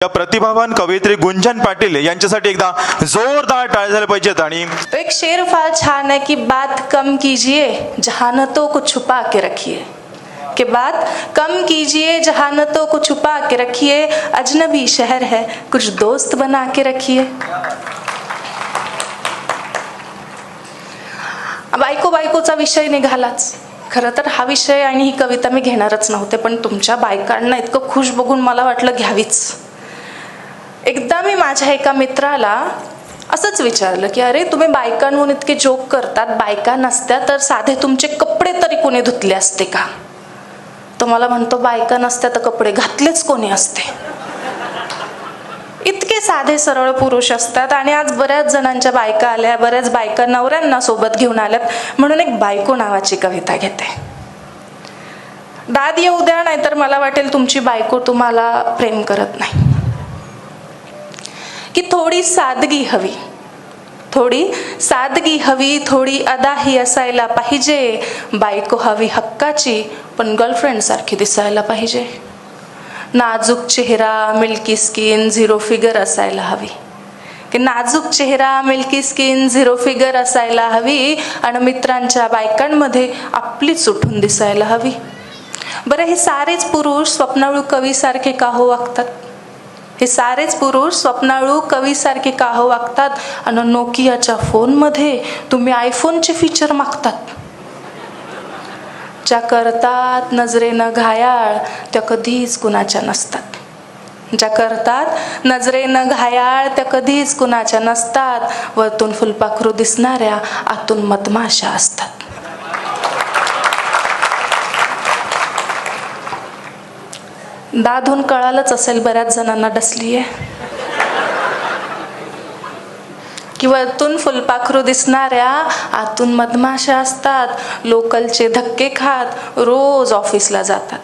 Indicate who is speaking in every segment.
Speaker 1: या प्रतिभावान कवयित्री गुंजन पाटील यांच्यासाठी एकदा जोरदार टाळ्या झाल्या पाहिजेत। आणि
Speaker 2: एक शेर फार छान है कि बात कम कीजिए जहानतों को छुपा के रखिए, कि बात कम कीजिए जहानतों को छुपा के रखिए, अजनबी शहर है कुछ दोस्त बना के रखिए। बायको बायकोचा विषय निघालाच। खरं तर हा विषय आणि ही कविता मी घेणारच नव्हते, पण तुमच्या बायकांना इतकं खुश बघून मला वाटलं घ्यावीच। एकदा मी माझ्या एका मित्राला असंच विचारलं की अरे तुम्ही बायकांहून इतके जोक करतात, बायका नसत्या तर साधे तुमचे कपडे तरी कोणी धुतले असते का? तो मला म्हणतो बायका नसत्या तर कपडे घातलेच कोणी असते? इतके साधे सरळ पुरुष असतात। आणि आज बऱ्याच जणांच्या बायका आल्या, बऱ्याच बायका नवऱ्यांना सोबत घेऊन आल्यात, म्हणून एक बायको नावाची कविता घेते। दाद येऊ द्या, नाहीतर मला वाटेल तुमची बायको तुम्हाला प्रेम करत नाही। की थोडी सादगी हवी, थोडी सादगी हवी, थोडी अदाही असायला पाहिजे। बायको हवी हक्काची, पण गर्लफ्रेंड सारखी दिसायला पाहिजे। नाजूक चेहरा, मिल्की स्किन, झिरो फिगर असायला हवी, की नाजूक चेहरा, मिल्की स्किन, झिरो फिगर असायला हवी, आणि मित्रांच्या बायकांमध्ये आपलीच उठून दिसायला हवी। बरं, हे सारेच पुरुष स्वप्नाळू कवीसारखे का हो वागतात? हे सारेच पुरुष स्वप्नाळू कवीसारखे का हो वागतात? आणि नोकियाच्या फोनमध्ये तुम्ही आयफोनचे फीचर मागतात। ज्या करतात नजरेनं घायाळ त्या कधीच कुणाच्या नसतात, ज्या करतात नजरेनं घायाळ त्या कधीच कुणाच्या नसतात। वरतून फुलपाखरू दिसणाऱ्या आतून मधमाशा असतात। दादून कळालंच असेल बऱ्याच जणांना डसली आहे की वरतून फुलपाखरू दिसणाऱ्या आतून मधमाशा असतात। लोकलचे धक्के खात रोज ऑफिसला जातात,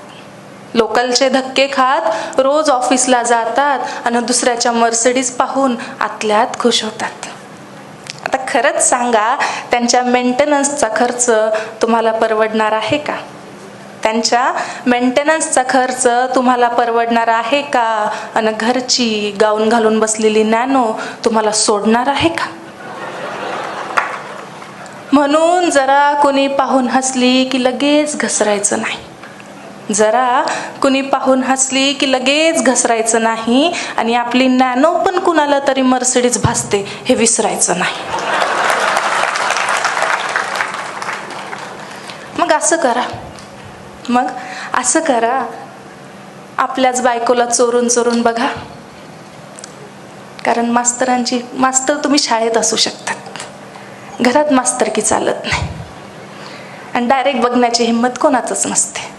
Speaker 2: लोकलचे धक्के खात रोज ऑफिसला जातात, आणि दुसऱ्याच्या मर्सिडीज पाहून आतल्यात खुश होतात। आता खरंच सांगा, त्यांच्या मेंटेनन्सचा खर्च तुम्हाला परवडणार आहे का? त्यांच्या मेंटेनन्सचा खर्च तुम्हाला परवडणार आहे का? आणि घरची गाऊन घालून बसलेली नॅनो तुम्हाला सोडणार आहे का? म्हणून जरा कुणी पाहून हसली की लगेच घसरायचं नाही, जरा कुणी पाहून हसली की लगेच घसरायचं नाही, आणि आपली नॅनो पण कुणाला तरी मर्सिडीज भासते हे विसरायचं नाही। मग असं करा, मग असं करा, आपल्याच बायकोला चोरून चोरून बघा। कारण मास्तर तुम्ही शाळेत असू शकतात, घरात मास्तरकी चालत नाही, आणि डायरेक्ट बघण्याची हिंमत कोणाचंच नसते।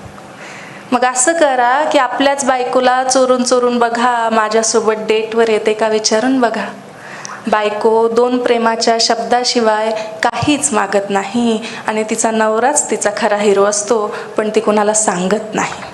Speaker 2: मग असं करा की आपल्याच बायकोला चोरून चोरून बघा, माझ्यासोबत डेटवर येते का विचारून बघा। बायको दोन प्रेमाच्या शब्दाशिवाय काहीच मागत नाही, आणि तिचा नवराच तिचा खरा हिरो असतो, पण ती कोणाला सांगत नाही।